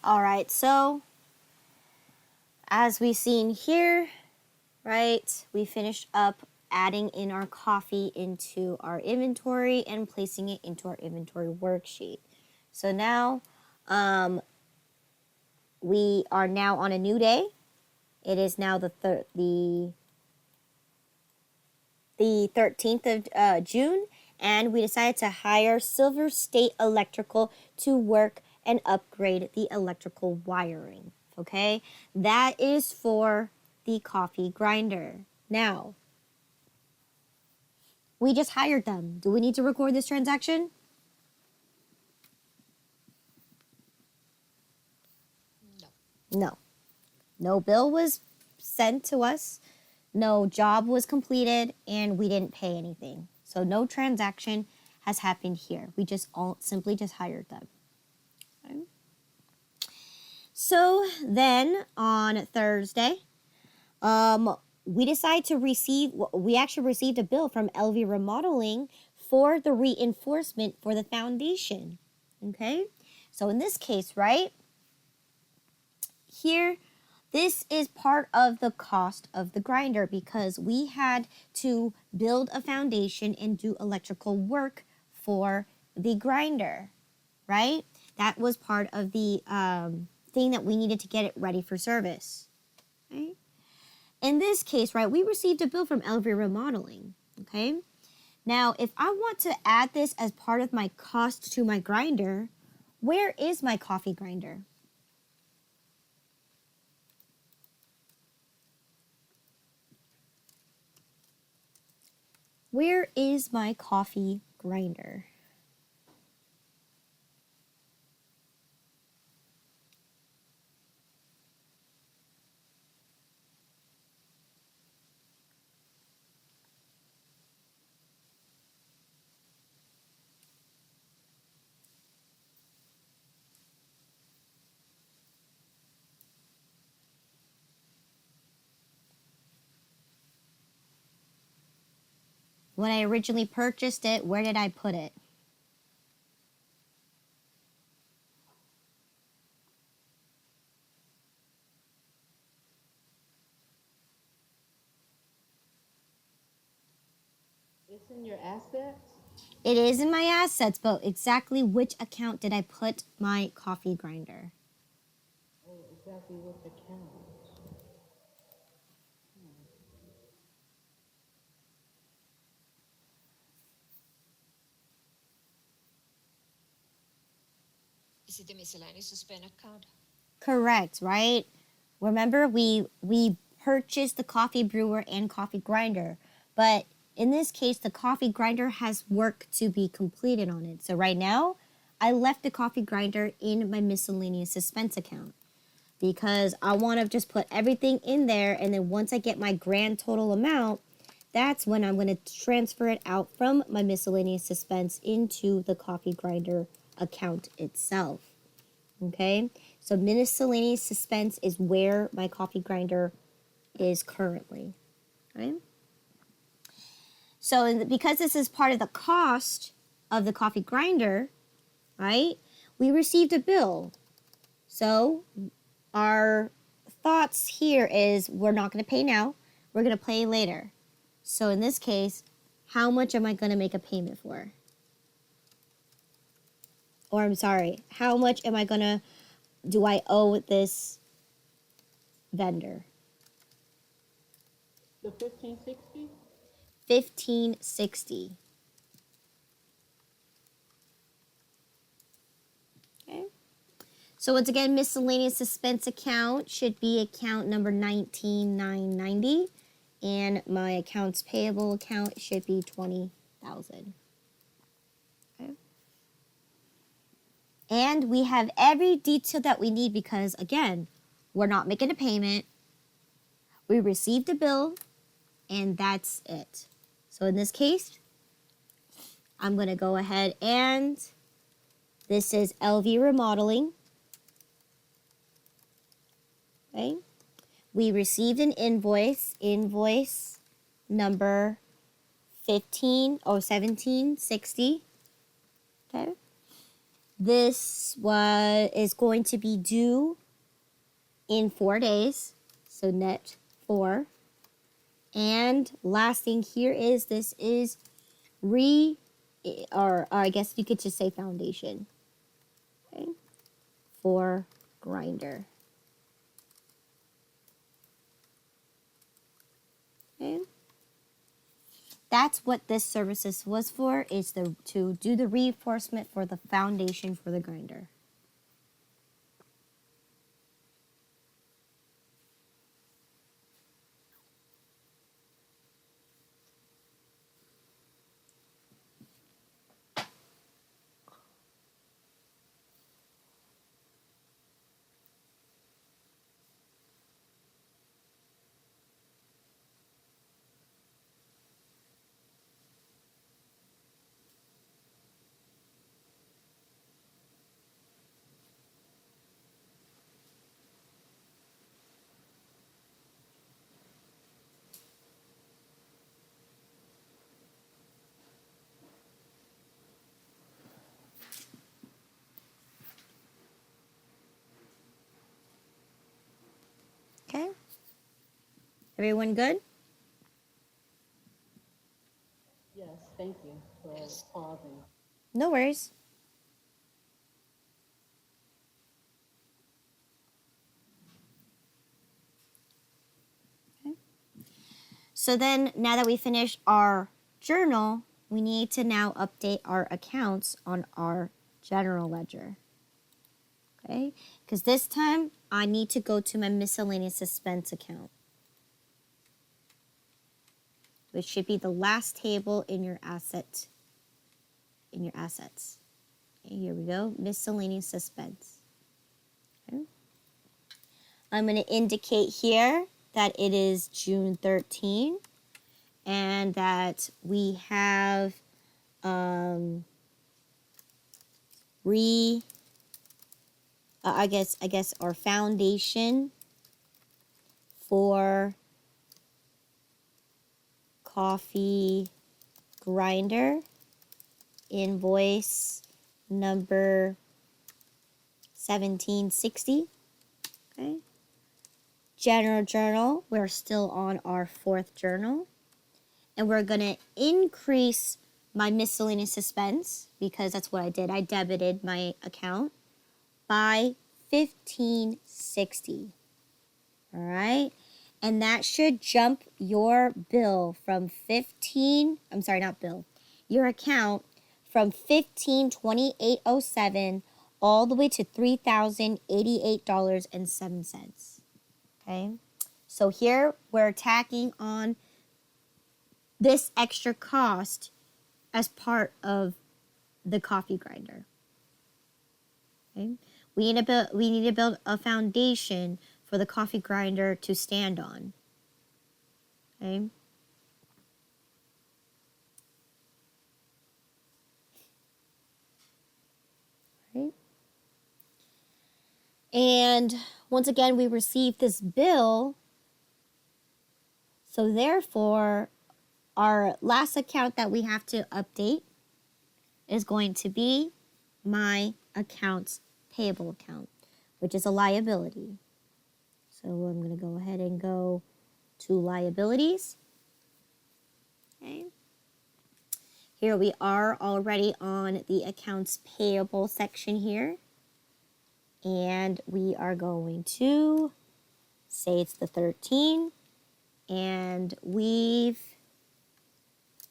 All right, so as we've seen here, right, we finished up adding in our coffee into our inventory and placing it into our inventory worksheet. So now we are now on a new day. It is now the 13th of June, and we decided to hire Silver State Electrical to work and upgrade the electrical wiring. Okay, that is for the coffee grinder. Now, we just hired them. Do we need to record this transaction? No. No bill was sent to us. No job was completed, and we didn't pay anything. So no transaction has happened here. We just simply just hired them. Okay. So then on Thursday, we decided to we actually received a bill from LV Remodeling for the reinforcement for the foundation. Okay. So in this case, right here, this is part of the cost of the grinder because we had to build a foundation and do electrical work for the grinder, right? That was part of the thing that we needed to get it ready for service, right? In this case, right, we received a bill from LV Remodeling, okay? Now, if I want to add this as part of my cost to my grinder, where is my coffee grinder? Where is my coffee grinder? When I originally purchased it, where did I put it? It's in your assets? It is in my assets, but exactly which account did I put my coffee grinder? Oh, exactly which account? Is it the miscellaneous suspense account? Correct, right? Remember, we purchased the coffee brewer and coffee grinder, but in this case, the coffee grinder has work to be completed on it. So right now, I left the coffee grinder in my miscellaneous suspense account because I want to just put everything in there, and then once I get my grand total amount, that's when I'm going to transfer it out from my miscellaneous suspense into the coffee grinder account itself. Okay, so miscellaneous suspense is where my coffee grinder is currently. Right? So because this is part of the cost of the coffee grinder, right, we received a bill. So our thoughts here is we're not going to pay now. We're going to pay later. So in this case, how much am I going to make a payment for? Or I'm sorry, how much do I owe this vendor? The 1560? $1,560. Okay. So once again, miscellaneous suspense account should be account number 19990, and my accounts payable account should be 20,000. Okay. And we have every detail that we need because again, we're not making a payment. We received a bill, and that's it. So in this case, I'm going to go ahead and this is LV Remodeling. Okay. We received an invoice number 1760. Okay. this is going to be due in 4 days. So net 4. And last thing here is this is or I guess you could just say foundation. Okay. For grinder. Okay. That's what this services was for, is to do the reinforcement for the foundation for the grinder. Okay. Everyone good? Yes, thank you for Yes. pausing. No worries. Okay. So then, now that we finished our journal, we need to now update our accounts on our general ledger. Okay? Because this time, I need to go to my miscellaneous expense account, which should be the last table in your assets. Okay, here we go. Miscellaneous expense. Okay. I'm going to indicate here that it is June 13 and that we have I guess our foundation for coffee grinder invoice number 1760. Okay. General journal, we're still on our 4th journal. And we're going to increase my miscellaneous expense because that's what I did. I debited my account by $15.60. All right. And that should jump your bill from your account from $15,2807 all the way to $3,088.07. Okay. So here we're tacking on this extra cost as part of the coffee grinder. Okay? We need to build a foundation for the coffee grinder to stand on. Okay? Right? And once again, we received this bill. So therefore, our last account that we have to update is going to be my accounts payable account, which is a liability. So I'm going to go ahead and go to liabilities. Okay. Here we are already on the accounts payable section here. And we are going to say it's the 13. And we've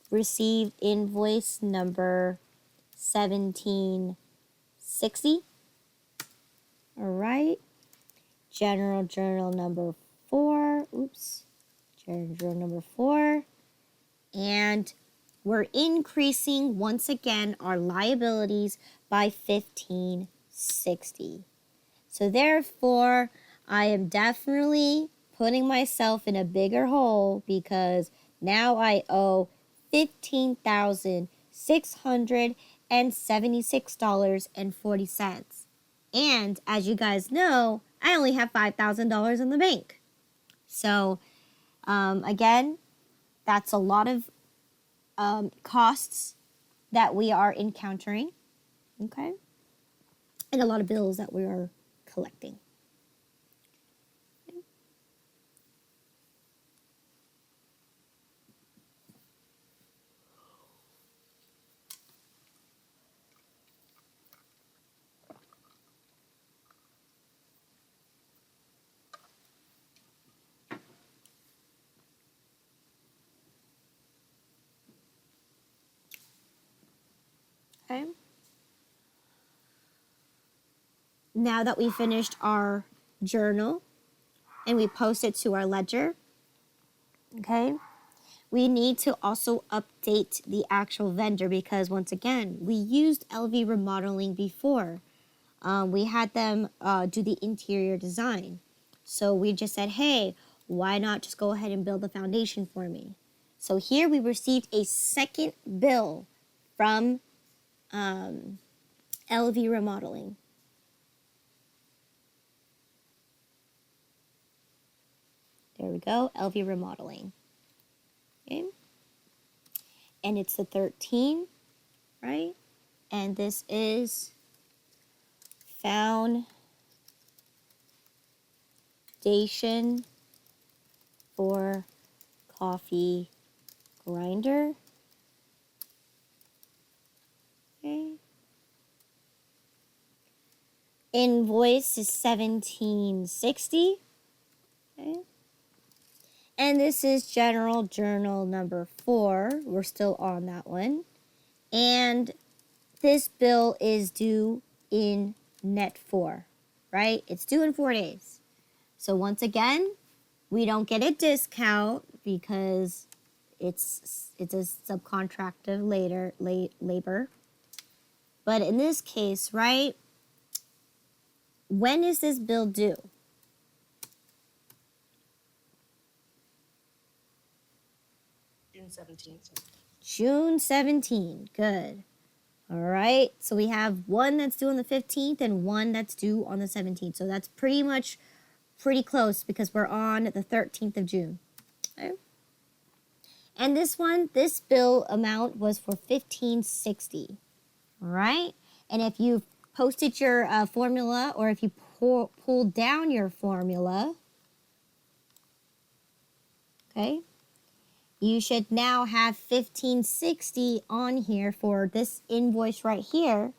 received invoice number 1760. All right. General journal number 4. Oops. General journal number 4. And we're increasing once again our liabilities by $15.60. So therefore, I am definitely putting myself in a bigger hole because now I owe $15,676.40. And as you guys know, I only have $5,000 in the bank. So again, that's a lot of costs that we are encountering. Okay. and a lot of bills that we are collecting. Okay. Now that we finished our journal and we post it to our ledger, okay, we need to also update the actual vendor because once again, we used LV Remodeling before. We had them do the interior design. So we just said, hey, why not just go ahead and build the foundation for me? So here we received a second bill from LV Remodeling. There we go, LV Remodeling. Okay. And it's the 13, right? And this is foundation for coffee grinder. Okay. Invoice is $17.60. Okay. And this is general journal number 4. We're still on that one. And this bill is due in net 4, right? It's due in 4 days. So once again, we don't get a discount because it's a subcontractive labor. But in this case, right? When is this bill due? June 17th. June 17. Good. All right. So we have one that's due on the 15th and one that's due on the 17th. So that's pretty close because we're on the 13th of June. Okay. And this bill amount was for $15.60. All right. And if you posted your formula or if you pulled down your formula, okay, you should now have $15.60 on here for this invoice right here,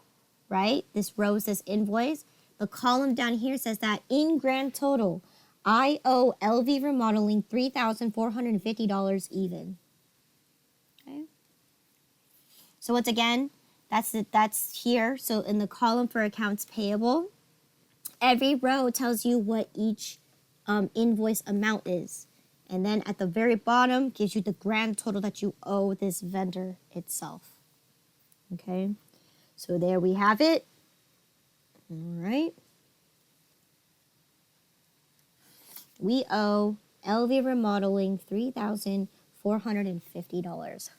right? This row says invoice. The column down here says that in grand total, I owe LV Remodeling $3,450 even. Okay. So once again, that's here. So in the column for accounts payable, every row tells you what each invoice amount is. And then at the very bottom gives you the grand total that you owe this vendor itself. Okay, so there we have it. All right. We owe LV Remodeling $3,450.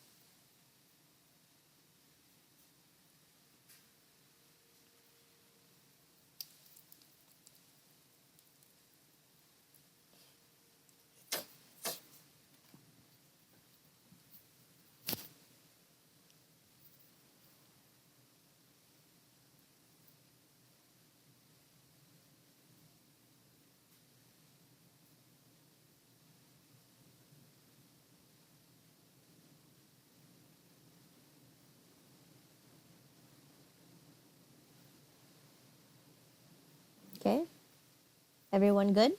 Okay, everyone good?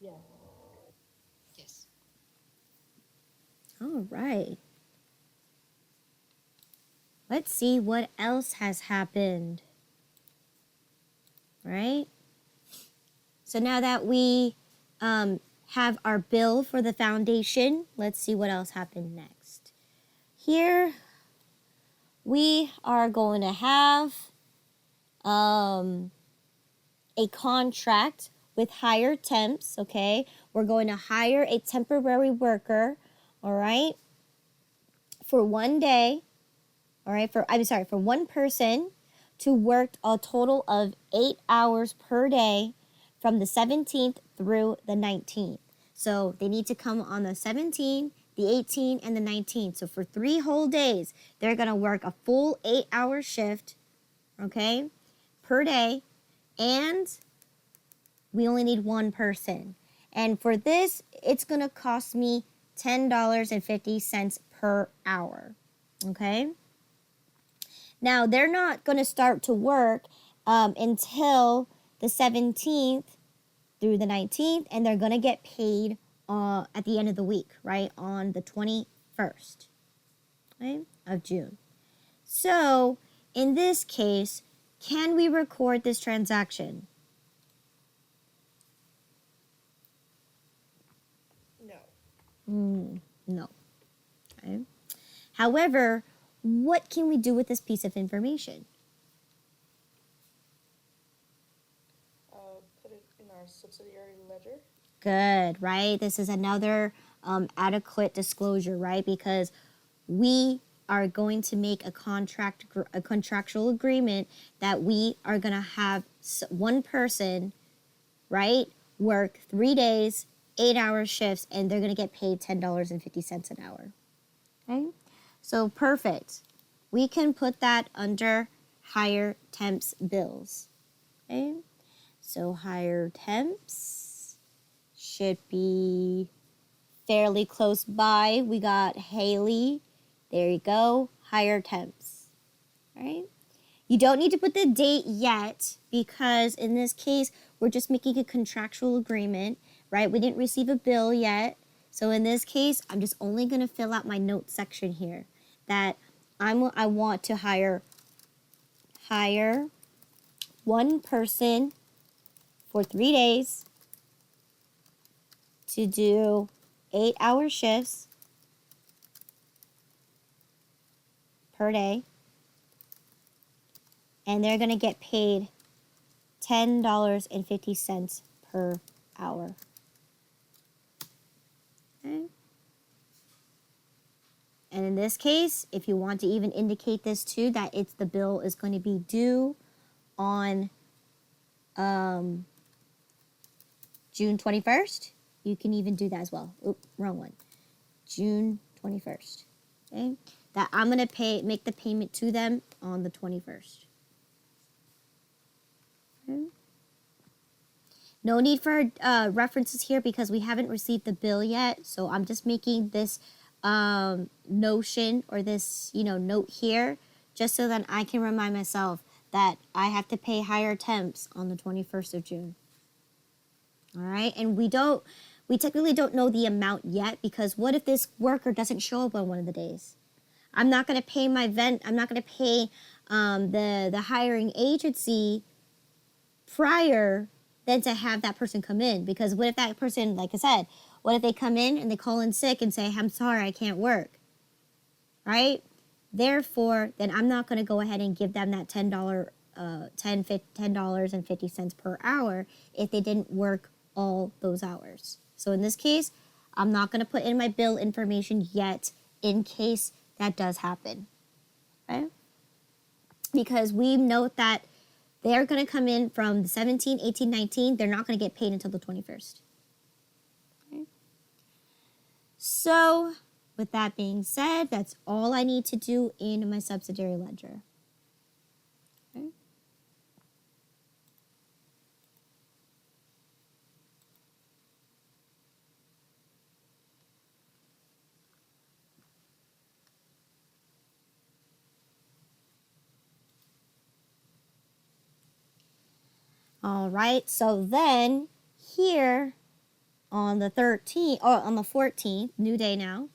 Yes. Yes. All right. Let's see what else has happened. Right? So now that we have our bill for the foundation, let's see what else happened next. Here we are going to have a contract with hire temps, okay? We're going to hire a temporary worker, all right, for 1 day, all right, for one person to work a total of 8 hours per day from the 17th through the 19th. So they need to come on the 17th, the 18th, and the 19th. So for 3 whole days, they're going to work a full 8-hour shift, okay, per day, and we only need one person. And for this, it's going to cost me $10.50 per hour, okay? Now, they're not going to start to work until the 17th through the 19th, and they're going to get paid at the end of the week, right, on the 21st, right, of June. So, in this case, can we record this transaction? No. No. Okay. However, what can we do with this piece of information? Put it in our subsidiary ledger. Good, right? This is another adequate disclosure, right? Because we are going to make a contractual agreement that we are going to have one person, right, work 3 days, 8-hour shifts, and they're going to get paid $10.50 an hour. Okay? So perfect. We can put that under hire temps bills. Okay? So hire temps should be fairly close by. We got Haley. There you go. Hire temps. All right? You don't need to put the date yet because in this case, we're just making a contractual agreement, right? We didn't receive a bill yet. So in this case, I'm just only going to fill out my notes section here that I want to hire one person for 3 days to do 8-hour shifts per day. And they're going to get paid $10.50 per hour. Okay. And in this case, if you want to even indicate this too, that the bill is going to be due on June 21st, you can even do that as well. Oops, wrong one. June 21st. Okay? That I'm going to make the payment to them on the 21st. Okay? No need for references here because we haven't received the bill yet. So I'm just making this notion or this, note here just so that I can remind myself that I have to pay higher temps on the 21st of June. All right. And we technically don't know the amount yet because what if this worker doesn't show up on one of the days? I'm not going to pay I'm not going to pay the hiring agency prior than to have that person come in. Because what if that person, like I said, what if they come in and they call in sick and say, I'm sorry, I can't work, right? Therefore, then I'm not going to go ahead and give them that $10.50 per hour if they didn't work all those hours. So in this case, I'm not going to put in my bill information yet in case that does happen, okay? Because we note that they're going to come in from the 17, 18, 19. They're not going to get paid until the 21st. Okay. So, with that being said, that's all I need to do in my subsidiary ledger. Okay. All right, so then here on the 13th, or on the 14th, new day now,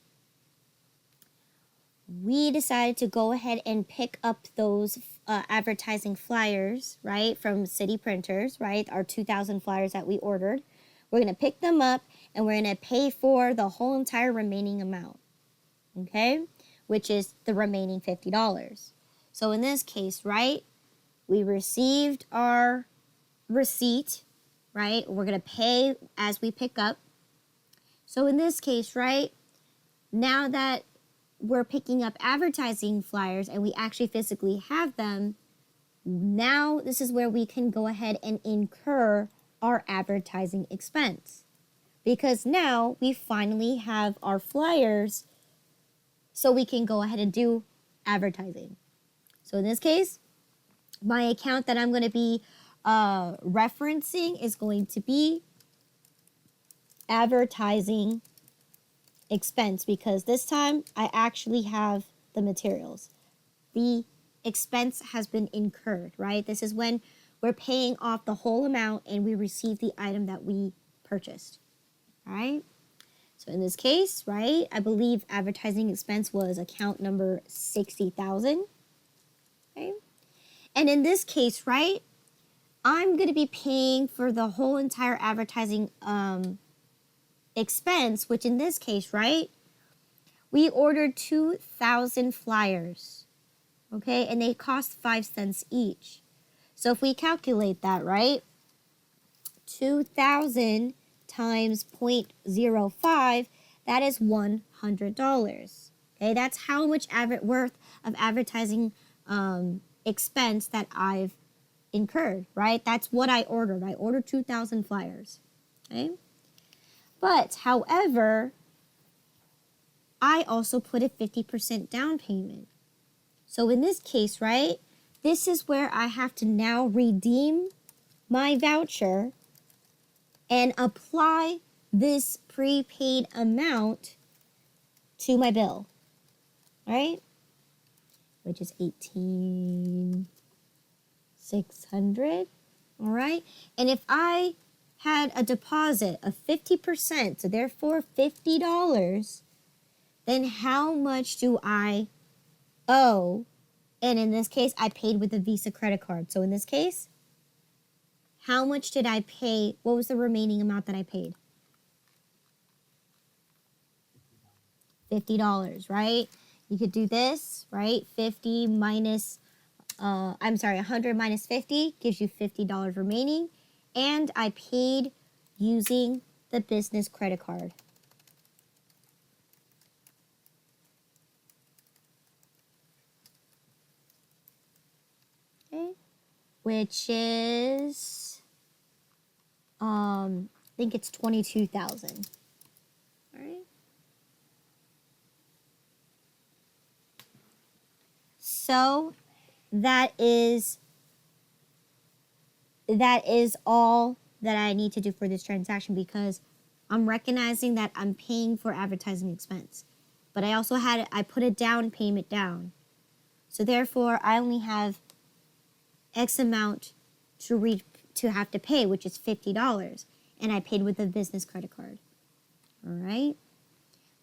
we decided to go ahead and pick up those advertising flyers, right, from City Printers, right, our 2,000 flyers that we ordered. We're going to pick them up and we're going to pay for the whole entire remaining amount, okay, which is the remaining $50. So in this case, right, we received our receipt, right? We're going to pay as we pick up. So in this case, right, now that we're picking up advertising flyers and we actually physically have them, now this is where we can go ahead and incur our advertising expense. Because now we finally have our flyers so we can go ahead and do advertising. So in this case, my account that I'm going to be referencing is going to be advertising expense, because this time I actually have the materials. The expense has been incurred, right? This is when we're paying off the whole amount and we receive the item that we purchased, all right? So in this case, right, I believe advertising expense was account number 60,000, okay? And in this case, right, I'm going to be paying for the whole entire advertising expense, which in this case, right, we ordered 2,000 flyers, okay, and they cost 5 cents each. So if we calculate that, right, 2,000 times 0.05, that is $100. Okay, that's how much worth of advertising expense that I've incurred, right? That's what I ordered. I ordered 2,000 flyers, okay? But, however, I also put a 50% down payment. So in this case, right, this is where I have to now redeem my voucher and apply this prepaid amount to my bill, right? Which is $18,600, all right? And if I had a deposit of 50%, so therefore $50, then how much do I owe? And in this case, I paid with a Visa credit card. So in this case, how much did I pay? What was the remaining amount that I paid? $50, right? You could do this, right? 100 minus 50 gives you $50 remaining. And I paid using the business credit card. Okay. Which is, I think it's 22,000. All right. So that is all that I need to do for this transaction, because I'm recognizing that I'm paying for advertising expense. But I also I put a down payment down. So therefore, I only have X amount to have to pay, which is $50. And I paid with a business credit card. All right.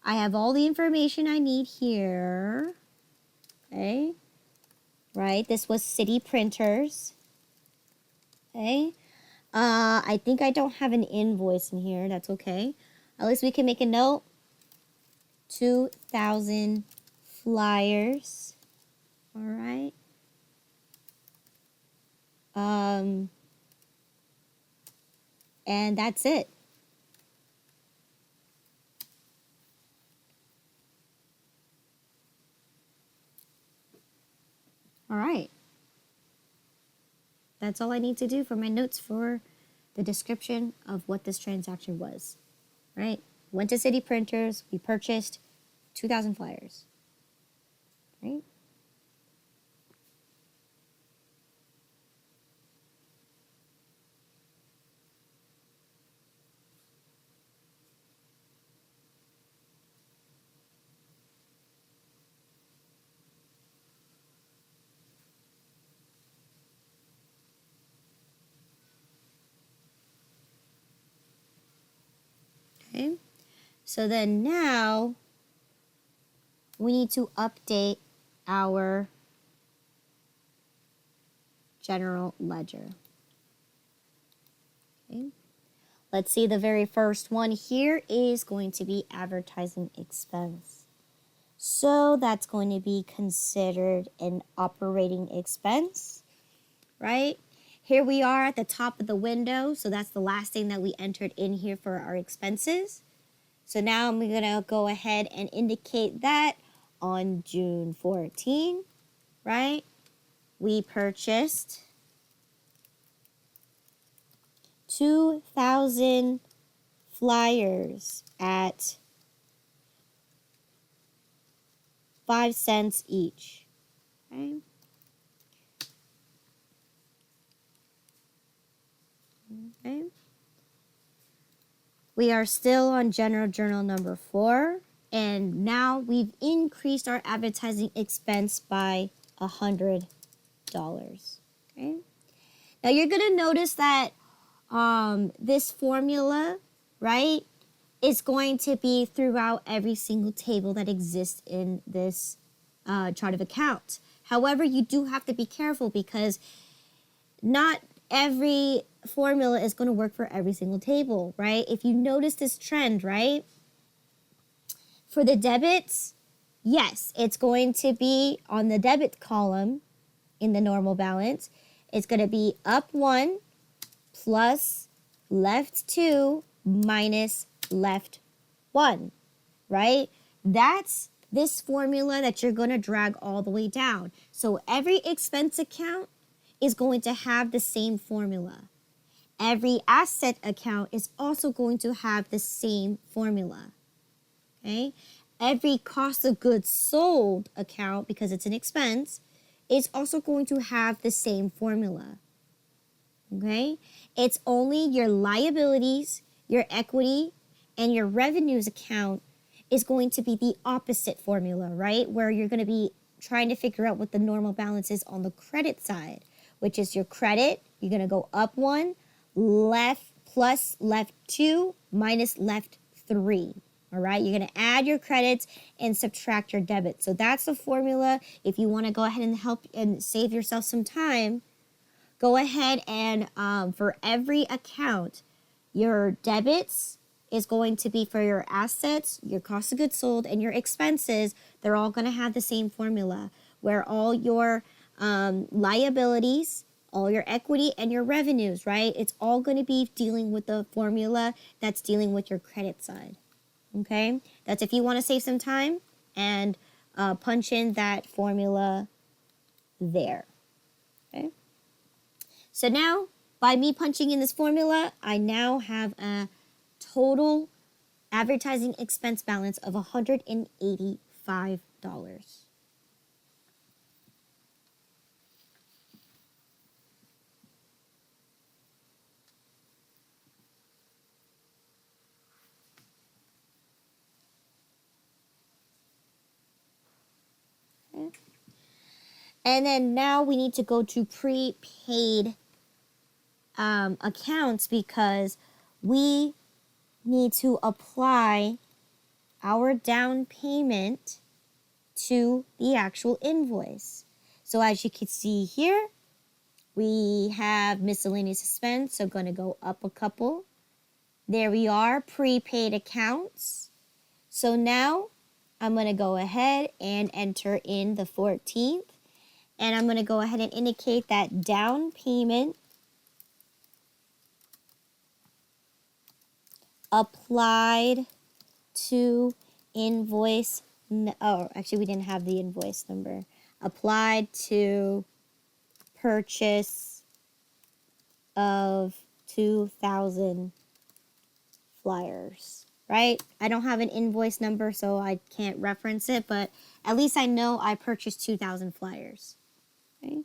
I have all the information I need here. Okay. Right. This was City Printers. Okay. I think I don't have an invoice in here. That's okay. At least we can make a note. 2,000 flyers. All right. And that's it. All right. That's all I need to do for my notes for the description of what this transaction was. Right? Went to City Printers. We purchased 2,000 flyers. Right? Okay. So then now we need to update our general ledger. Okay. Let's see, the very first one here is going to be advertising expense. So that's going to be considered an operating expense, right? Here we are at the top of the window, so that's the last thing that we entered in here for our expenses. So now I'm going to go ahead and indicate that on June 14, right? We purchased 2,000 flyers at 5 cents each. Okay? Okay. We are still on general journal number 4, and now we've increased our advertising expense by $100. Okay. Now you're gonna notice that this formula, right, is going to be throughout every single table that exists in this chart of account. However, you do have to be careful because not every formula is going to work for every single table, right? If you notice this trend, right, for the debits, yes, it's going to be on the debit column in the normal balance. It's going to be up 1 plus left 2 minus left 1, right? That's this formula that you're going to drag all the way down. So every expense account is going to have the same formula. Every asset account is also going to have the same formula. Okay? Every cost of goods sold account, because it's an expense, is also going to have the same formula. Okay? It's only your liabilities, your equity, and your revenues account is going to be the opposite formula, right? Where you're going to be trying to figure out what the normal balance is on the credit side, which is your credit. You're going to go up 1, left plus left 2 minus left 3. All right, you're going to add your credits and subtract your debits. So that's the formula. If you want to go ahead and help and save yourself some time, go ahead and for every account, your debits is going to be for your assets, your cost of goods sold, and your expenses. They're all going to have the same formula where all your liabilities, all your equity, and your revenues, right? It's all going to be dealing with the formula that's dealing with your credit side. Okay? That's if you want to save some time and punch in that formula there. Okay? So now, by me punching in this formula, I now have a total advertising expense balance of $185. Okay. And then now we need to go to prepaid accounts because we need to apply our down payment to the actual invoice. So as you can see here, we have miscellaneous expense, so going to go up a couple. There we are, prepaid accounts. So now I'm going to go ahead and enter in the 14th. And I'm going to go ahead and indicate that down payment applied to invoice. Oh, actually, we didn't have the invoice number. Applied to purchase of 2,000 flyers, right? I don't have an invoice number, so I can't reference it, but at least I know I purchased 2,000 flyers. Okay.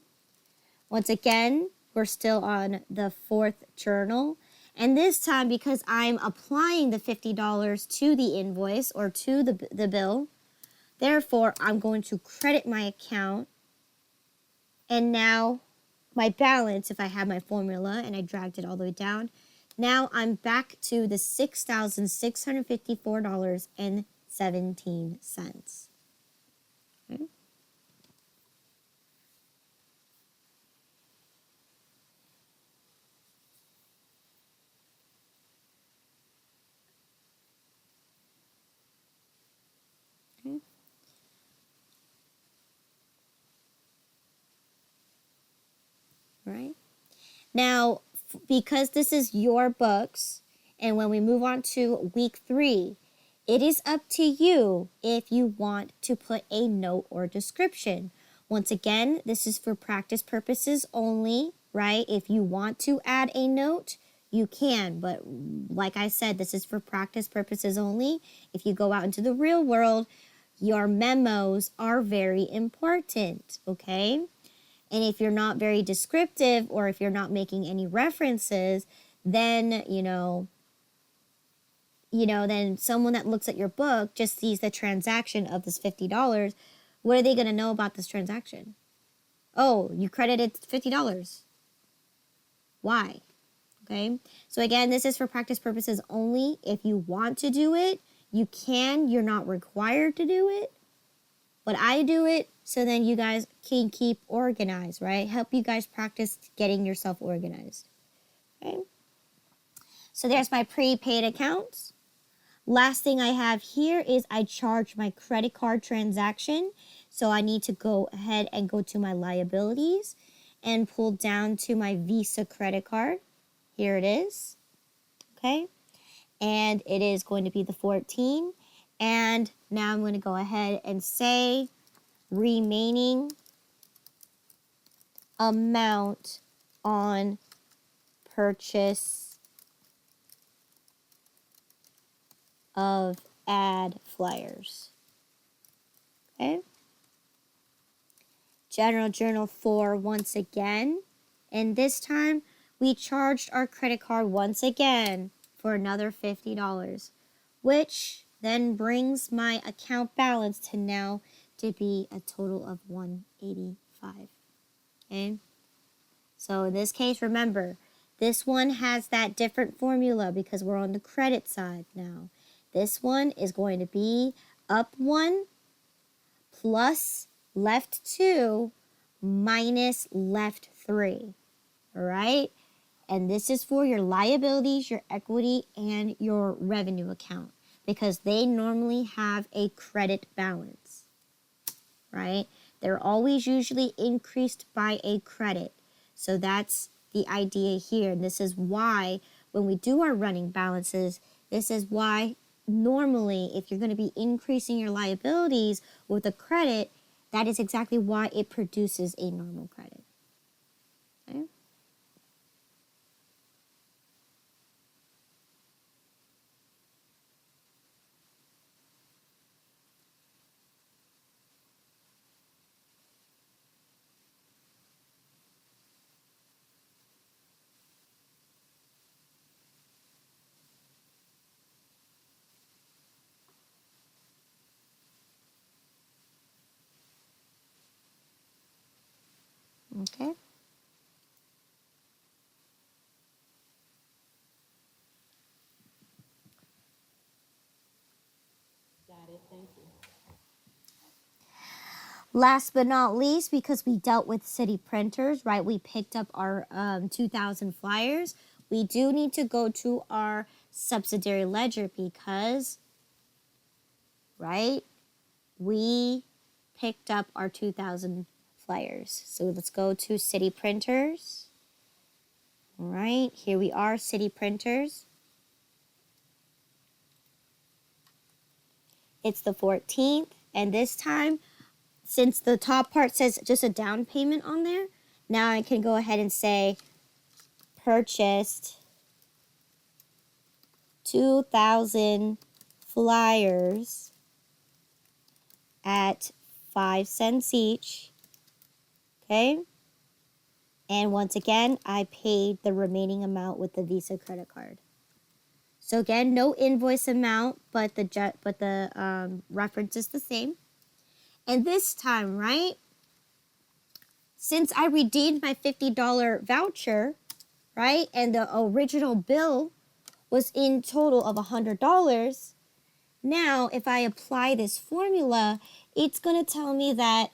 Once again, we're still on the 4th journal. And this time, because I'm applying the $50 to the invoice or to the bill, therefore, I'm going to credit my account. And now my balance, if I have my formula and I dragged it all the way down, now I'm back to the $6,654.17. Okay. Okay. Right. Now, because this is your books, and when we move on to week 3, it is up to you if you want to put a note or description. Once again, this is for practice purposes only, right? If you want to add a note, you can, but like I said, this is for practice purposes only. If you go out into the real world, your memos are very important, okay? And if you're not very descriptive or if you're not making any references, then, then someone that looks at your book just sees the transaction of this $50. What are they going to know about this transaction? Oh, you credited $50. Why? Okay. So again, this is for practice purposes only. If you want to do it, you can. You're not required to do it. But I do it so then you guys can keep organized, right? Help you guys practice getting yourself organized. Okay. So there's my prepaid accounts. Last thing I have here is I charge my credit card transaction. So I need to go ahead and go to my liabilities and pull down to my Visa credit card. Here it is. Okay. And it is going to be the 14. And now I'm going to go ahead and say remaining amount on purchase of ad flyers. Okay. General Journal 4 once again. And this time we charged our credit card once again for another $50, which then brings my account balance to now to be a total of $185. Okay. So in this case, remember, this one has that different formula because we're on the credit side now. This one is going to be up 1 plus left 2 minus left 3. All right? And this is for your liabilities, your equity, and your revenue account because they normally have a credit balance, right? They're always usually increased by a credit. So that's the idea here. And this is why when we do our running balances, this is why normally if you're going to be increasing your liabilities with a credit, that is exactly why it produces a normal credit. Okay? Okay. Got it. Thank you. Last but not least, because we dealt with city printers, right? We picked up our 2,000 flyers. We do need to go to our subsidiary ledger because, right, we picked up our 2,000 flyers. So let's go to city printers. All right, here we are, city printers. It's the 14th, and this time, since the top part says just a down payment on there, now I can go ahead and say purchased 2,000 flyers at 5 cents each. Okay? And once again, I paid the remaining amount with the Visa credit card. So again, no invoice amount, but the reference is the same. And this time, right? Since I redeemed my $50 voucher, right? And the original bill was in total of $100. Now, if I apply this formula, it's going to tell me that,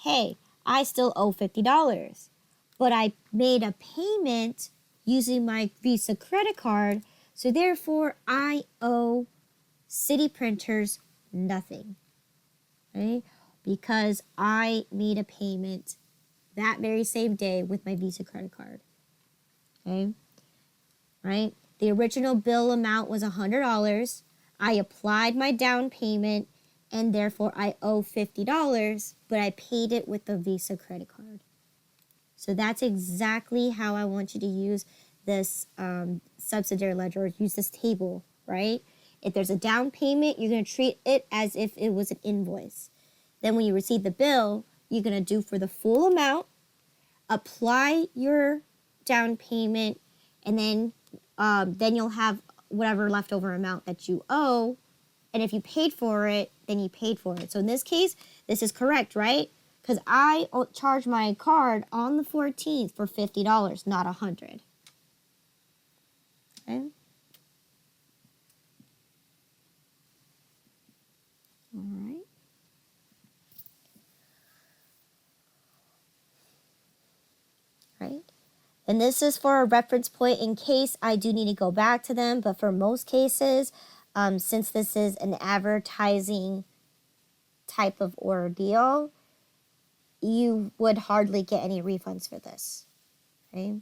hey, I still owe $50. But I made a payment using my Visa credit card. So therefore, I owe city printers nothing. Right? Because I made a payment that very same day with my Visa credit card. Okay? Right? The original bill amount was $100. I applied my down payment and therefore I owe $50, but I paid it with the Visa credit card. So that's exactly how I want you to use this subsidiary ledger, or use this table, right? If there's a down payment, you're going to treat it as if it was an invoice. Then when you receive the bill, you're going to do for the full amount, apply your down payment, and then then you'll have whatever leftover amount that you owe. And if you paid for it, then you paid for it. So in this case, this is correct, right? Because I charged my card on the 14th for $50, not $100. Okay. All right. Right. And this is for a reference point in case I do need to go back to them. But for most cases, since this is an advertising type of ordeal, you would hardly get any refunds for this. Okay.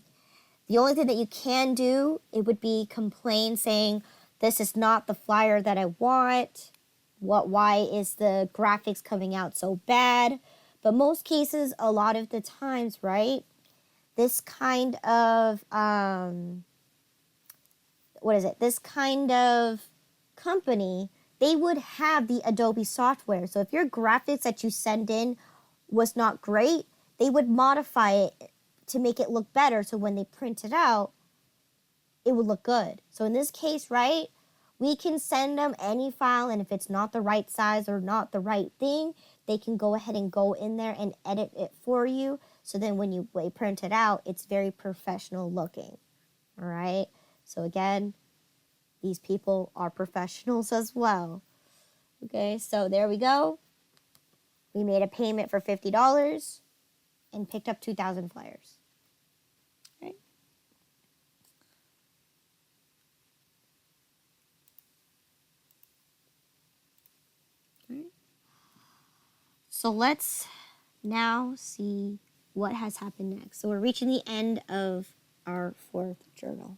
The only thing that you can do, it would be complain saying, this is not the flyer that I want. Why is the graphics coming out so bad? But most cases, a lot of the times, right? This kind of, This kind of company, they would have the Adobe software. So if your graphics that you send in was not great, they would modify it to make it look better. So when they print it out, it would look good. So in this case, right, we can send them any file, and if it's not the right size or not the right thing, they can go ahead and go in there and edit it for you. So then when you print it out, it's very professional looking. All right. So again, these people are professionals as well. Okay. So there we go. We made a payment for $50 and picked up 2,000 flyers. Right. Right. So let's now see what has happened next. So we're reaching the end of our 4th journal.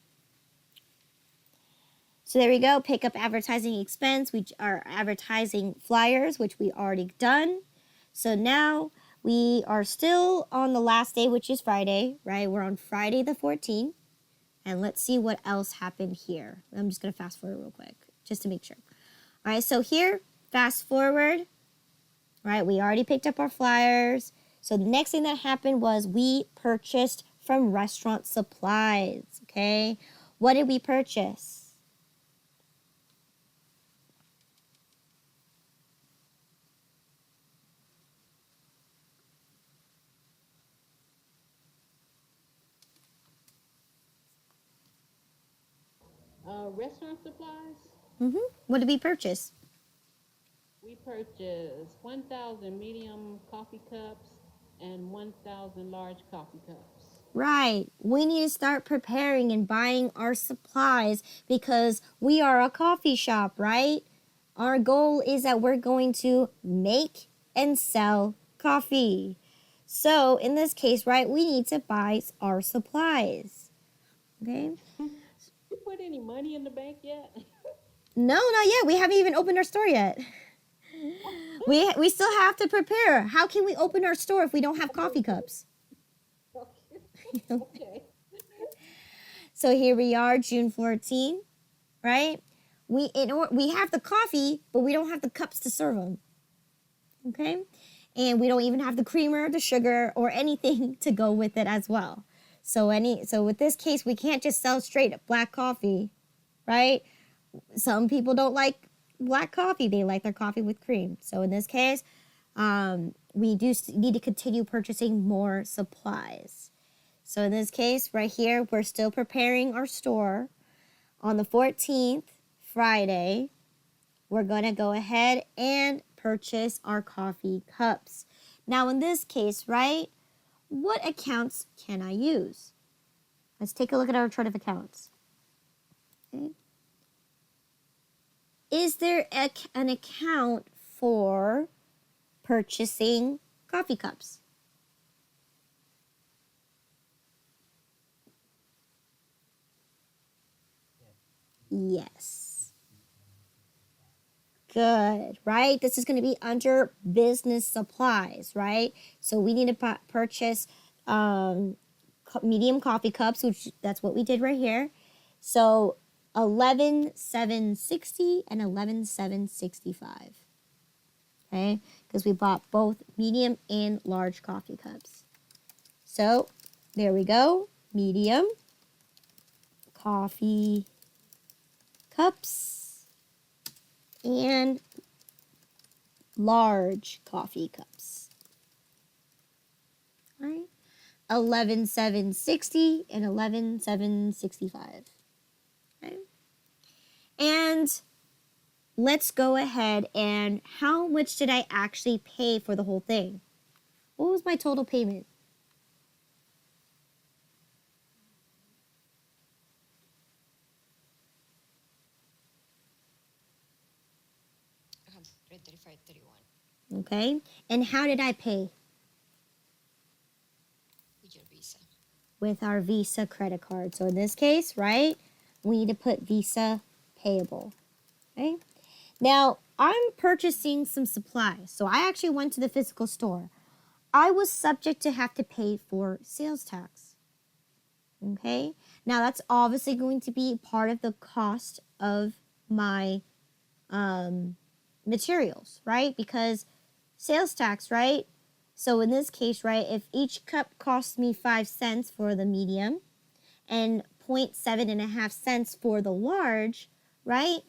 So there we go, pick up advertising expense. We are advertising flyers, which we already done. So now we are still on the last day, which is Friday, right? We're on Friday the 14th. And let's see what else happened here. I'm just going to fast forward real quick, just to make sure. All right, so here, fast forward. All right, we already picked up our flyers. So the next thing that happened was we purchased from restaurant supplies, okay? What did we purchase? Restaurant supplies. What did we purchase? We purchased 1,000 medium coffee cups and 1,000 large coffee cups. Right. We need to start preparing and buying our supplies because we are a coffee shop, right? Our goal is that we're going to make and sell coffee. So in this case, right, we need to buy our supplies. Okay? You put any money in the bank yet? No, not yet. We haven't even opened our store yet. We still have to prepare. How can we open our store if we don't have coffee cups? Okay. So here we are, June 14, right? We have the coffee, but we don't have the cups to serve them. Okay? And we don't even have the creamer, the sugar, or anything to go with it as well. So with this case, we can't just sell straight black coffee, right? Some people don't like black coffee. They like their coffee with cream. So in this case, we do need to continue purchasing more supplies. So in this case, right here, we're still preparing our store. On the 14th, Friday, we're going to go ahead and purchase our coffee cups. Now in this case, right, what accounts can I use? Let's take a look at our chart of accounts. Okay. Is there an account for purchasing coffee cups? Yes. Good, right? This is going to be under business supplies, right? So we need to purchase medium coffee cups, which that's what we did right here. So 11,760 and 11,765. Okay, because we bought both medium and large coffee cups. So there we go, medium coffee cups and large coffee cups. All right. 11,760 and 11,765. Okay. And let's go ahead and how much did I actually pay for the whole thing? What was my total payment? $135.31 Okay. And how did I pay? with your Visa. With our Visa credit card. So in this case, right, we need to put Visa payable. Okay. Now, I'm purchasing some supplies. So I actually went to the physical store. I was subject to have to pay for sales tax. Okay. Now, that's obviously going to be part of the cost of my materials, right? Because sales tax, right? So in this case, right, if each cup costs me 5 cents for the medium and 0.75 cents for the large, right?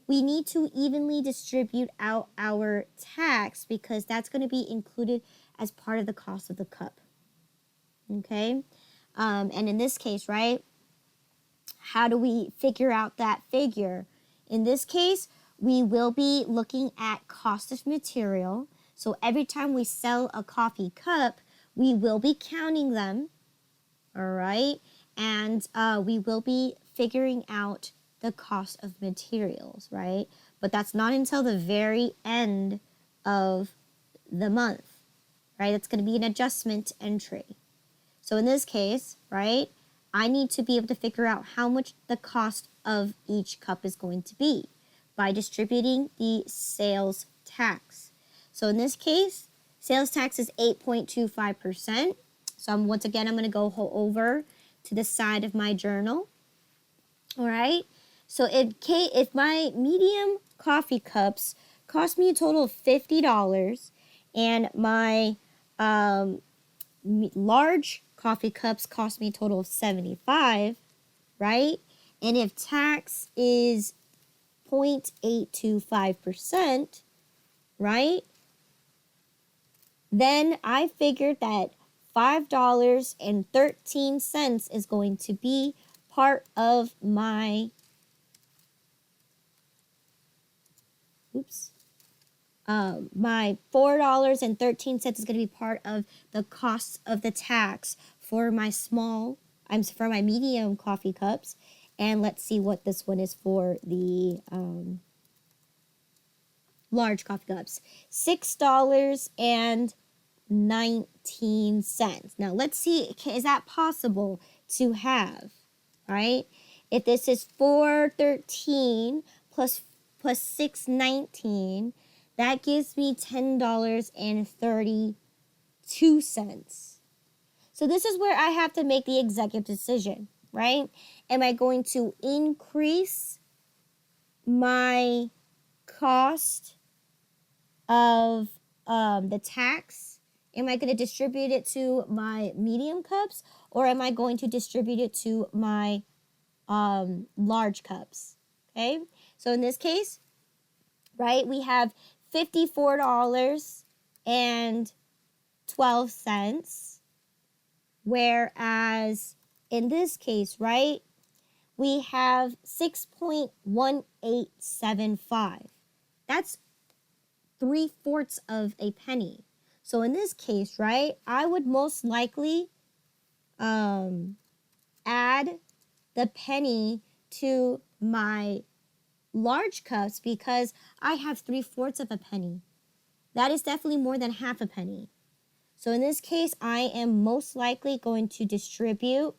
We need to evenly distribute out our tax because that's going to be included as part of the cost of the cup. Okay? And in this case, right, how do we figure out that figure? In this case, we will be looking at cost of material. So every time we sell a coffee cup, we will be counting them, all right? And we will be figuring out the cost of materials, right? But that's not until the very end of the month, right? It's going to be an adjustment entry. So in this case, right, I need to be able to figure out how much the cost of each cup is going to be by distributing the sales tax. So in this case, sales tax is 8.25%. So once again, I'm going to go over to the side of my journal. All right. So if my medium coffee cups cost me a total of $50 and my large coffee cups cost me a total of $75, right? And if tax is 0.825%, right? Then I figured that $5.13 is going to be part of my my $4.13 is going to be part of the cost of the tax for my for my medium coffee cups. And let's see what this one is for the large coffee cups. $6.19. Now let's see, is that possible to have, right? If this is $4.13 plus $6.19, that gives me $10.32. So this is where I have to make the executive decision, right? Am I going to increase my cost of the tax? Am I going to distribute it to my medium cups, or am I going to distribute it to my large cups? Okay, so in this case, right, we have $54.12, whereas in this case, right, we have 6.1875. That's 3/4 of a penny. So in this case, right, I would most likely add the penny to my large cups because I have 3/4 of a penny. That is definitely more than half a penny. So in this case, I am most likely going to distribute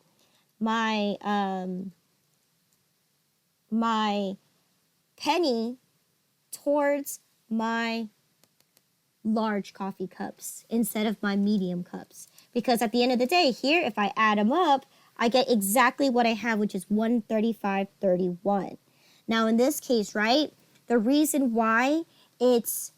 my my penny towards my large coffee cups instead of my medium cups. Because at the end of the day, here, if I add them up, I get exactly what I have, which is $135.31. Now, in this case, right, the reason why it's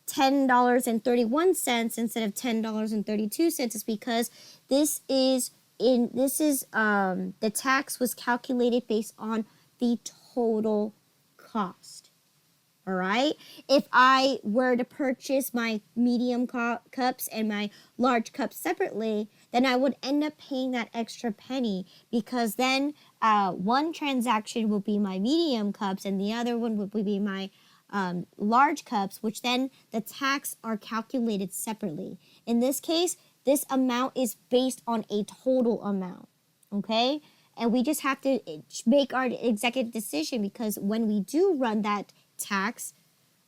$10.31 instead of $10.32 is because this is the tax was calculated based on the total cost. All right. If I were to purchase my medium cups and my large cups separately, then I would end up paying that extra penny, because then one transaction will be my medium cups and the other one would be my large cups, which then the tax are calculated separately. In this case, this amount is based on a total amount. Okay. And we just have to make our executive decision, because when we do run that tax,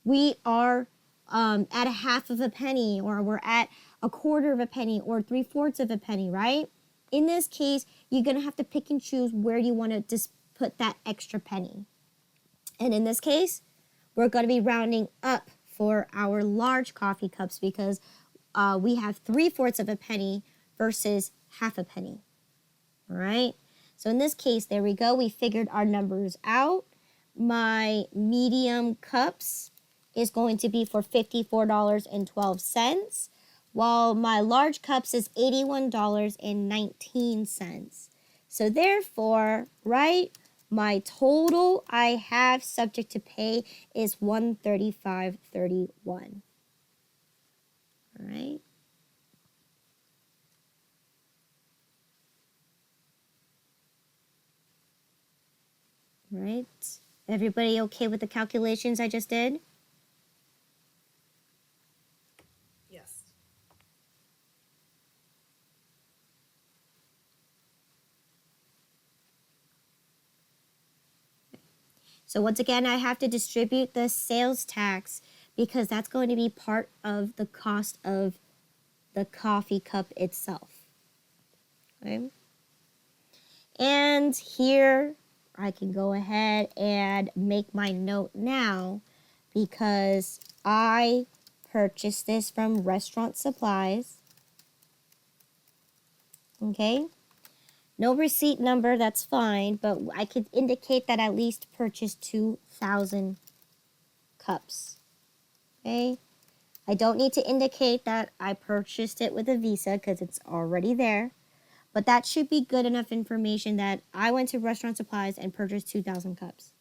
we are at a half of a penny, or we're at a quarter of a penny, or 3/4 of a penny, right? In this case, you're going to have to pick and choose where you want to just put that extra penny. And in this case, we're going to be rounding up for our large coffee cups, because we have 3/4 of a penny versus half a penny. All right. So in this case, there we go. We figured our numbers out. My medium cups is going to be for $54.12, while my large cups is $81.19. So therefore, right, my total I have subject to pay is $135.31. All right. Right. Everybody okay with the calculations I just did? Yes. So once again, I have to distribute the sales tax, because that's going to be part of the cost of the coffee cup itself. Okay. And here I can go ahead and make my note now, because I purchased this from Restaurant Supplies. Okay. No receipt number, that's fine, but I could indicate that I at least purchased 2,000 cups. Okay. I don't need to indicate that I purchased it with a Visa, because it's already there. But that should be good enough information that I went to Restaurant Supplies and purchased 2,000 cups.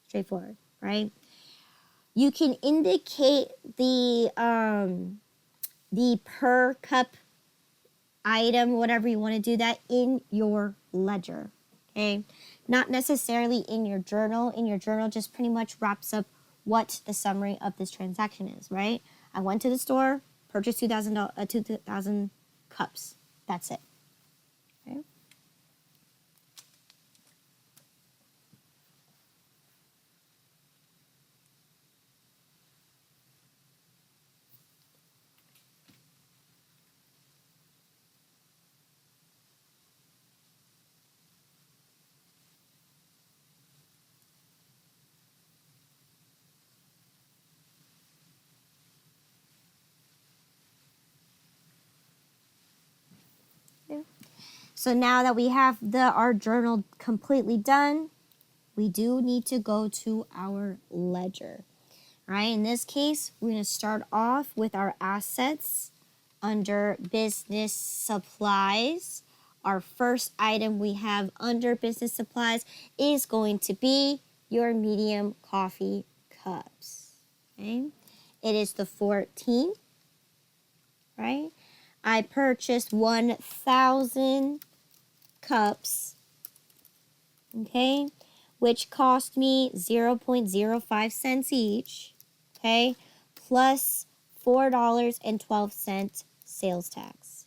Straightforward, right? You can indicate the per cup item, whatever you want to do that, in your ledger. Okay? Not necessarily in your journal. In your journal just pretty much wraps up what the summary of this transaction is, right? I went to the store, purchased 2,000 cups. That's it. Okay? So now that we have our journal completely done, we do need to go to our ledger. All right, in this case, we're going to start off with our assets under business supplies. Our first item we have under business supplies is going to be your medium coffee cups. Okay, it is the 14th, right? I purchased 1,000 cups, okay, which cost me 0.05 cents each, okay, plus $4.12 sales tax.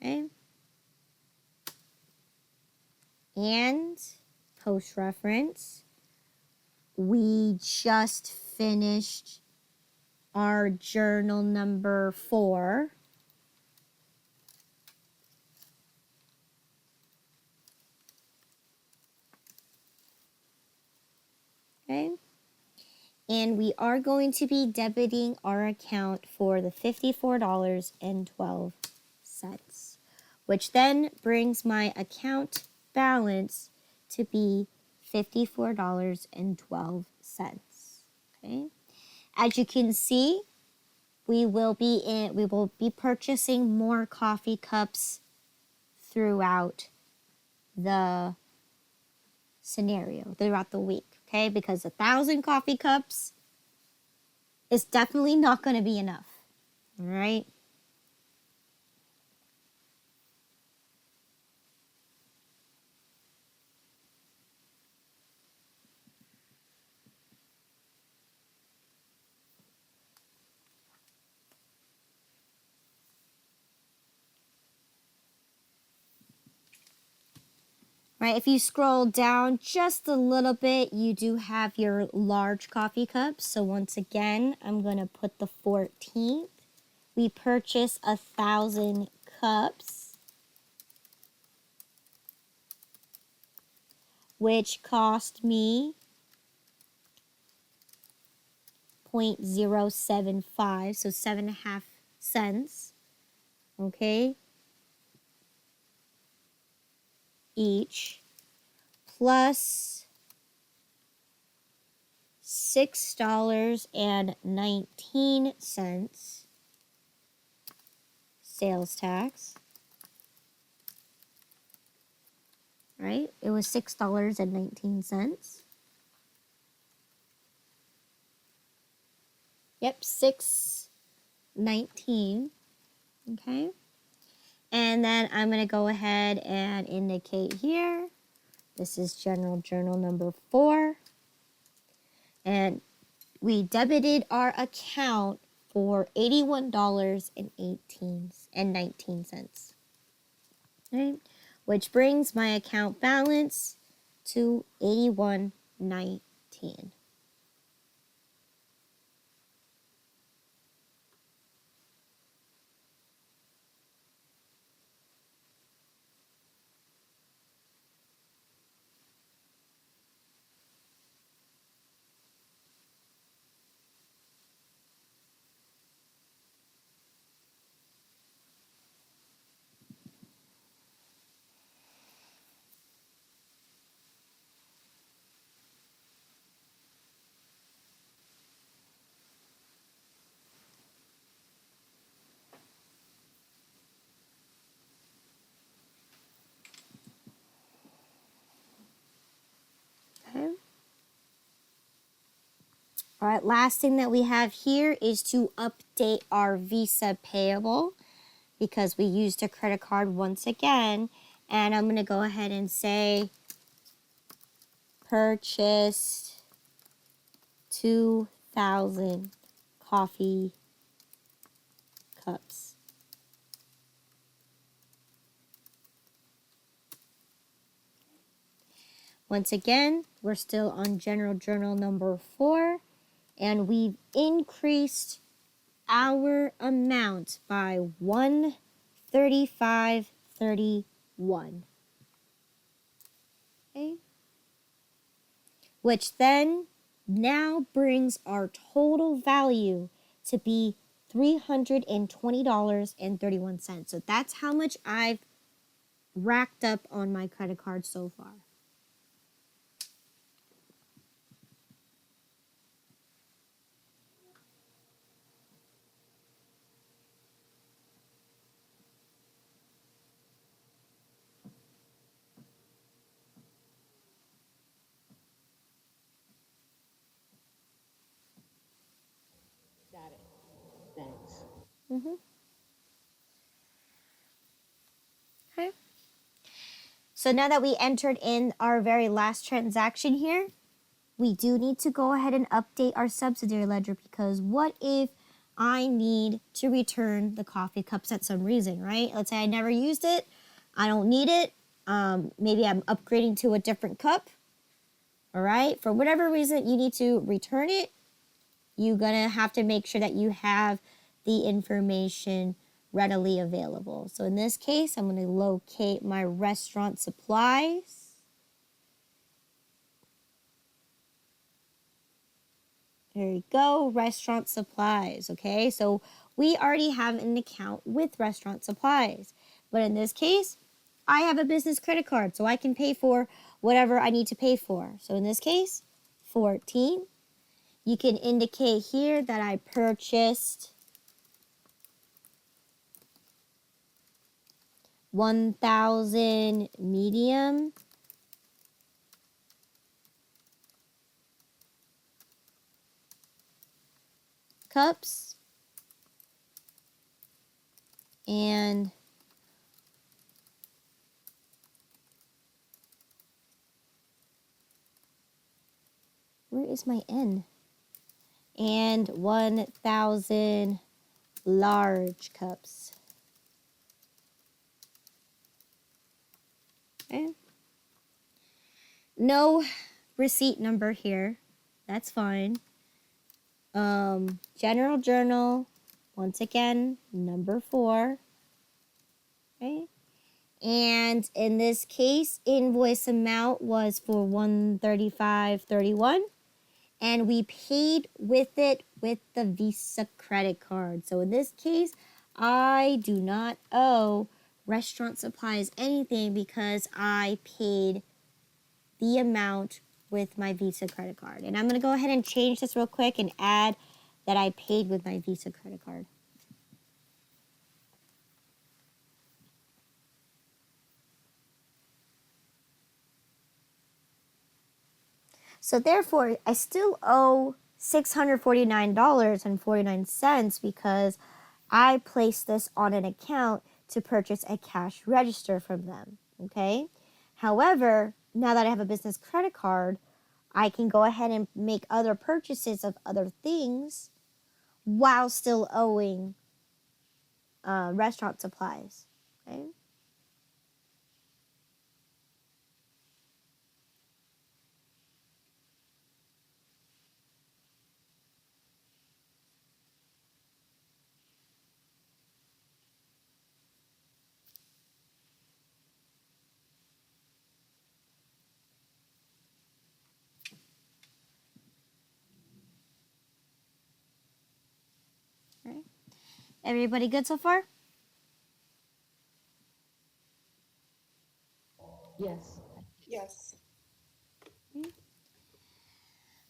Okay. And post reference, we just finished our journal number 4. Okay. And we are going to be debiting our account for the $54.12, which then brings my account balance to be $54.12. Okay. As you can see, we will be purchasing more coffee cups throughout the scenario, throughout the week, okay? Because 1,000 coffee cups is definitely not going to be enough, all right? Right, if you scroll down just a little bit, you do have your large coffee cups. So once again, I'm going to put the 14th. We purchased 1,000 cups, which cost me 0.075, so 7.5 cents, okay, each, plus $6.19 sales tax, right? It was $6.19. Yep, 6.19. Okay. And then I'm going to go ahead and indicate here. This is General Journal number 4. And we debited our account for $81.19. Right? Which brings my account balance to $81.19. Okay. All right, last thing that we have here is to update our Visa payable because we used a credit card once again. And I'm going to go ahead and say purchased 2,000 coffee cups. Once again, we're still on General Journal number 4, and we've increased our amount by 135.31. Okay? Which then now brings our total value to be $320.31. So that's how much I've racked up on my credit card so far. Got it. Thanks. Okay. So now that we entered in our very last transaction here, we do need to go ahead and update our subsidiary ledger because what if I need to return the coffee cups at some reason, right? Let's say I never used it. I don't need it. Maybe I'm upgrading to a different cup. All right. For whatever reason you need to return it, you're going to have to make sure that you have the information readily available. So in this case, I'm going to locate my restaurant supplies. There you go, restaurant supplies, okay? So we already have an account with restaurant supplies. But in this case, I have a business credit card, so I can pay for whatever I need to pay for. So in this case, 14. You can indicate here that I purchased 1,000 medium cups and where is my N? And 1,000 large cups. Okay. No receipt number here. That's fine. General journal, once again, number 4. Okay. And in this case, invoice amount was for $135.31. And we paid with it with the Visa credit card. So in this case, I do not owe Restaurant Supplies anything because I paid the amount with my Visa credit card. And I'm going to go ahead and change this real quick and add that I paid with my Visa credit card. So therefore, I still owe $649.49 because I placed this on an account to purchase a cash register from them, okay? However, now that I have a business credit card, I can go ahead and make other purchases of other things while still owing Restaurant Supplies, okay? All right. Everybody good so far? Yes. Yes.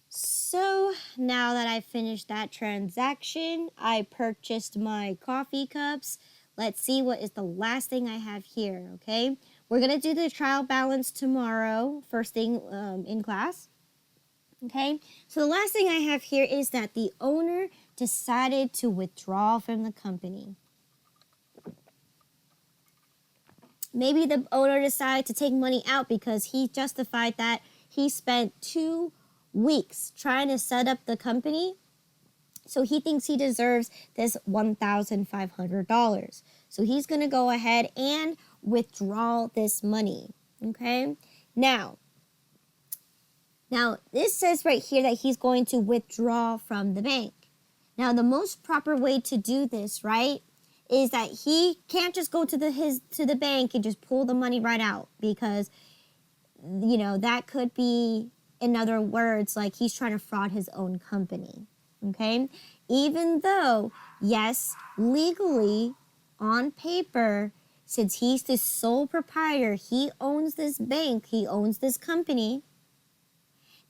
So now that I finished that transaction, I purchased my coffee cups. Let's see what is the last thing I have here, okay? We're going to do the trial balance tomorrow, first thing in class, okay? So the last thing I have here is that the owner decided to withdraw from the company. Maybe the owner decided to take money out because he justified that he spent 2 weeks trying to set up the company. So he thinks he deserves this $1,500. So he's going to go ahead and withdraw this money. Okay. Now, this says right here that he's going to withdraw from the bank. Now, the most proper way to do this, right, is that he can't just go to the bank and just pull the money right out because, you know, that could be, in other words, like he's trying to fraud his own company. Okay? Even though, yes, legally, on paper, since he's the sole proprietor, he owns this bank, he owns this company.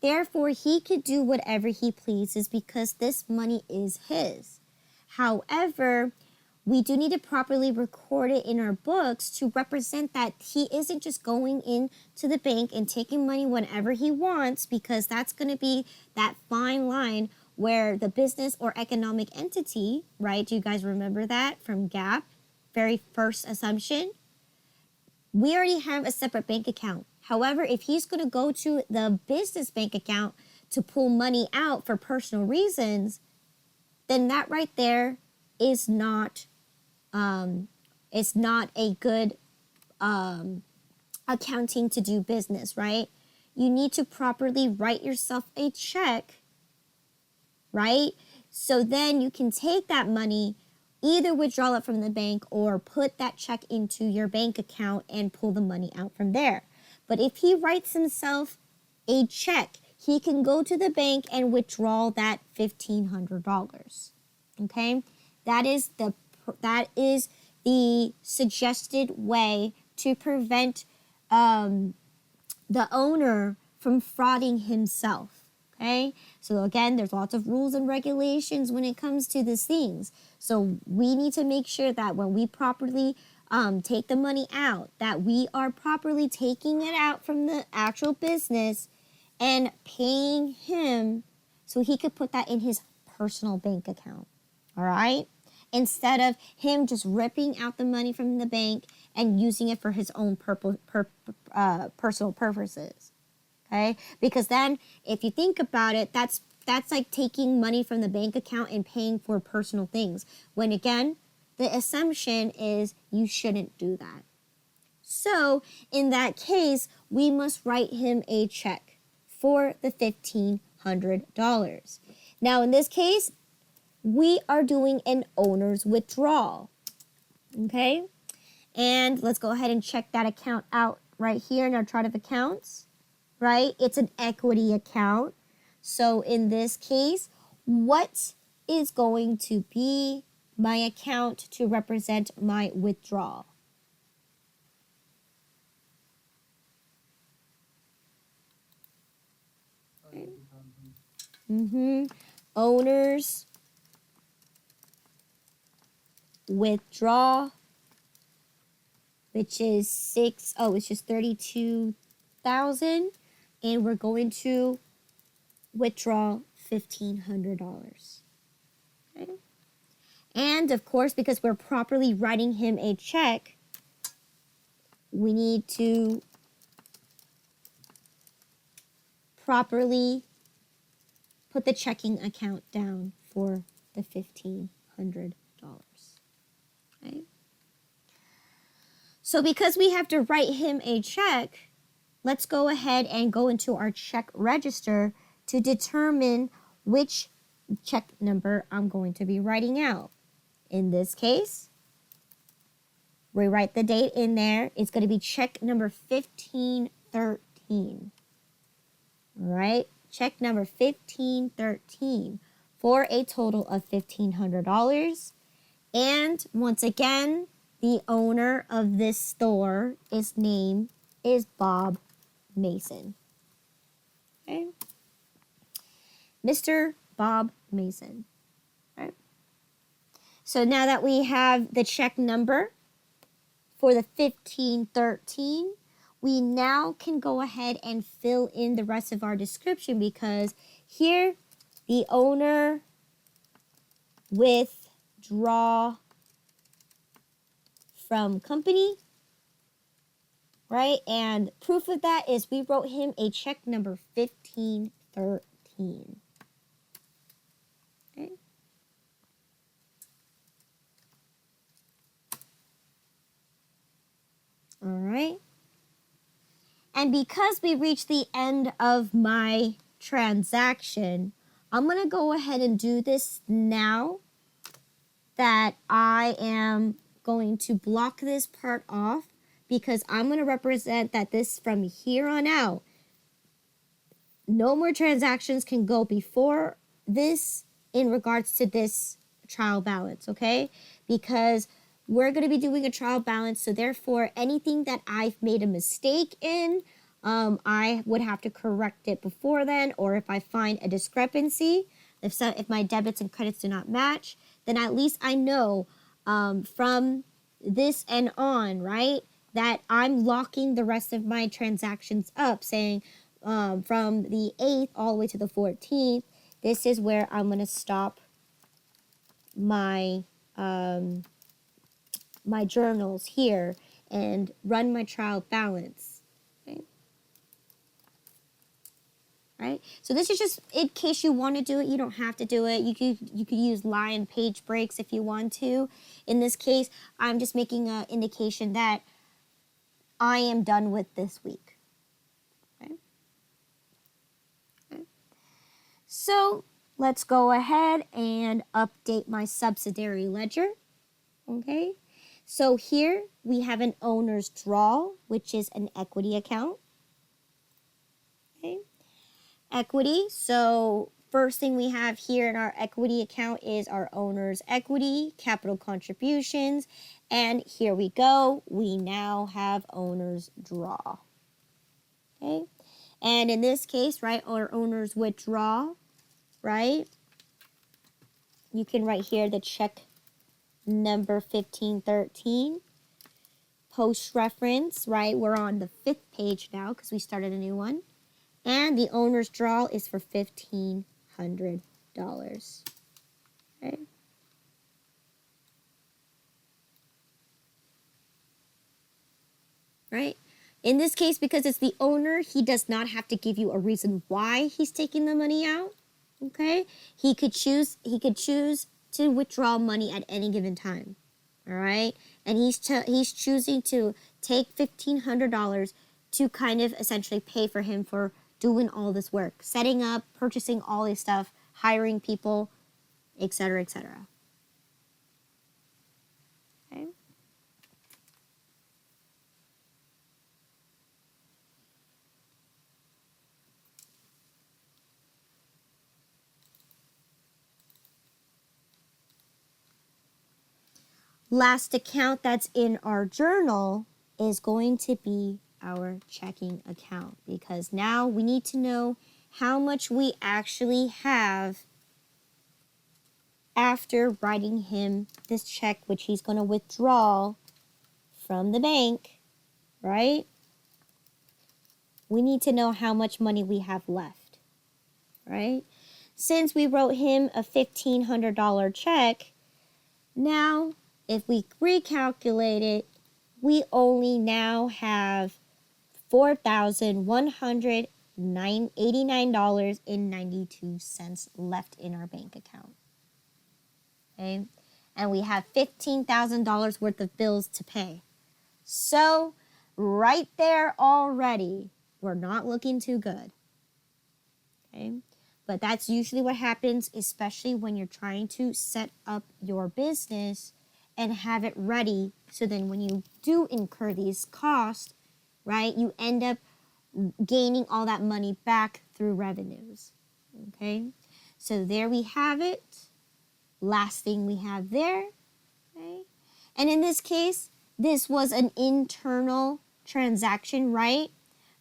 Therefore, he could do whatever he pleases because this money is his. However, we do need to properly record it in our books to represent that he isn't just going into the bank and taking money whenever he wants, because that's going to be that fine line where the business or economic entity, right? Do you guys remember that from GAAP? Very first assumption. We already have a separate bank account. However, if he's going to go to the business bank account to pull money out for personal reasons, then that right there is not it's not a good accounting to do business, right? You need to properly write yourself a check, right? So then you can take that money, either withdraw it from the bank or put that check into your bank account and pull the money out from there. But if he writes himself a check, he can go to the bank and withdraw that $1,500. Okay? That is the suggested way to prevent the owner from frauding himself. Okay? So again, there's lots of rules and regulations when it comes to these things. So we need to make sure that when we properly take the money out, that we are properly taking it out from the actual business and paying him so he could put that in his personal bank account. All right? Instead of him just ripping out the money from the bank and using it for his own personal purposes. Okay? Because then, if you think about it, that's like taking money from the bank account and paying for personal things. When again, the assumption is you shouldn't do that. So, in that case, we must write him a check for the $1,500. Now, in this case, we are doing an owner's withdrawal. Okay? And let's go ahead and check that account out right here in our chart of accounts. Right? It's an equity account. So, in this case, what is going to be my account to represent my withdrawal? Owners withdraw, which is it's just 32,000, and we're going to withdraw $1,500. Okay. And of course, because we're properly writing him a check, we need to properly put the checking account down for the $1,500. Okay? So because we have to write him a check, let's go ahead and go into our check register to determine which check number I'm going to be writing out. In this case, we write the date in there. It's going to be check number 1513. All right, check number 1513 for a total of $1,500. And once again, the owner of this store, his name is Bob Mason. Okay, Mr. Bob Mason. All right. So now that we have the check number for the 1513, we now can go ahead and fill in the rest of our description, because here the owner withdraw from company, right? And proof of that is we wrote him a check number 1513. Okay. All right. And because we reached the end of my transaction, I'm going to go ahead and do this now that I am going to block this part off, because I'm going to represent that this from here on out, no more transactions can go before this in regards to this trial balance, okay? Because we're going to be doing a trial balance, so therefore anything that I've made a mistake in, I would have to correct it before then, or if I find a discrepancy, if my debits and credits do not match, then at least I know from this and on, right, that I'm locking the rest of my transactions up, saying from the 8th all the way to the 14th, this is where I'm going to stop my my journals here and run my trial balance. Okay. Right? So this is just in case you want to do it. You don't have to do it. You could use line page breaks if you want to. In this case, I'm just making an indication that I am done with this week. Okay. Okay. So let's go ahead and update my subsidiary ledger. Okay. So here we have an owner's draw, which is an equity account. Okay. Equity. So first thing we have here in our equity account is our owner's equity, capital contributions, and here we go. We now have owner's draw. Okay. And in this case, right, our owner's withdraw, right? You can write here the check number 1513. post reference, right? We're on the 5th page now because we started a new one. And the owner's draw is for $1,500. Okay. Right? In this case, because it's the owner, he does not have to give you a reason why he's taking the money out. Okay? He could choose to withdraw money at any given time. All right? And he's choosing to take $1,500 to kind of essentially pay for him for doing all this work, setting up, purchasing all this stuff, hiring people, etc., etc. Okay? Last account that's in our journal is going to be our checking account, because now we need to know how much we actually have after writing him this check, which he's going to withdraw from the bank, right? We need to know how much money we have left, right? Since we wrote him a $1,500 check, now if we recalculate it, we only now have $4,189.92 left in our bank account. Okay? And we have $15,000 worth of bills to pay. So, right there already, we're not looking too good. Okay? But that's usually what happens, especially when you're trying to set up your business and have it ready. So then when you do incur these costs, right, you end up gaining all that money back through revenues. Okay? So there we have it. Last thing we have there. Okay? And in this case, this was an internal transaction, right?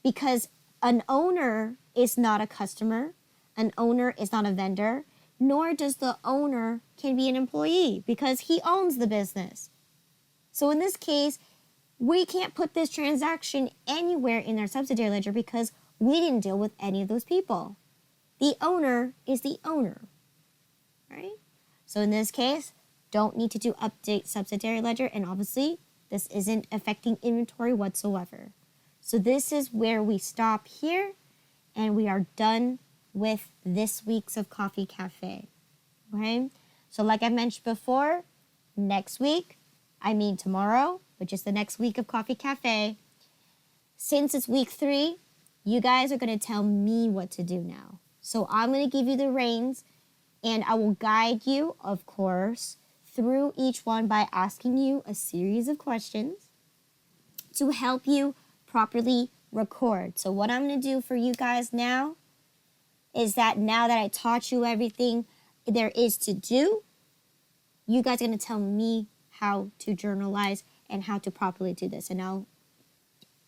Because an owner is not a customer. An owner is not a vendor, nor does the owner can be an employee because he owns the business. So in this case, we can't put this transaction anywhere in our subsidiary ledger because we didn't deal with any of those people. The owner is the owner, right? So in this case, don't need to do update subsidiary ledger, and obviously this isn't affecting inventory whatsoever. So this is where we stop here, and we are done with this week's of Coffee Cafe. Okay? So like I mentioned before, tomorrow, which is the next week of Coffee Cafe, since it's week 3, you guys are going to tell me what to do now. So I'm going to give you the reins, and I will guide you, of course, through each one by asking you a series of questions to help you properly record. So what I'm going to do for you guys now is that now that I taught you everything there is to do, you guys are going to tell me how to journalize and how to properly do this. And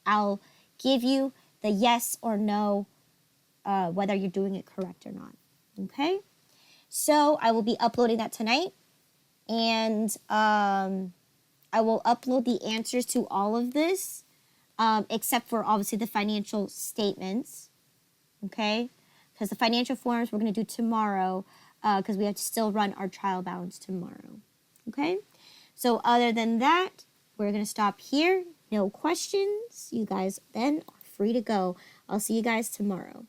I'll give you the yes or no, whether you're doing it correct or not. Okay? So I will be uploading that tonight. And I will upload the answers to all of this, except for obviously the financial statements. Okay? Because the financial forms we're going to do tomorrow, because we have to still run our trial balance tomorrow. Okay? So other than that, we're going to stop here. No questions. You guys then are free to go. I'll see you guys tomorrow.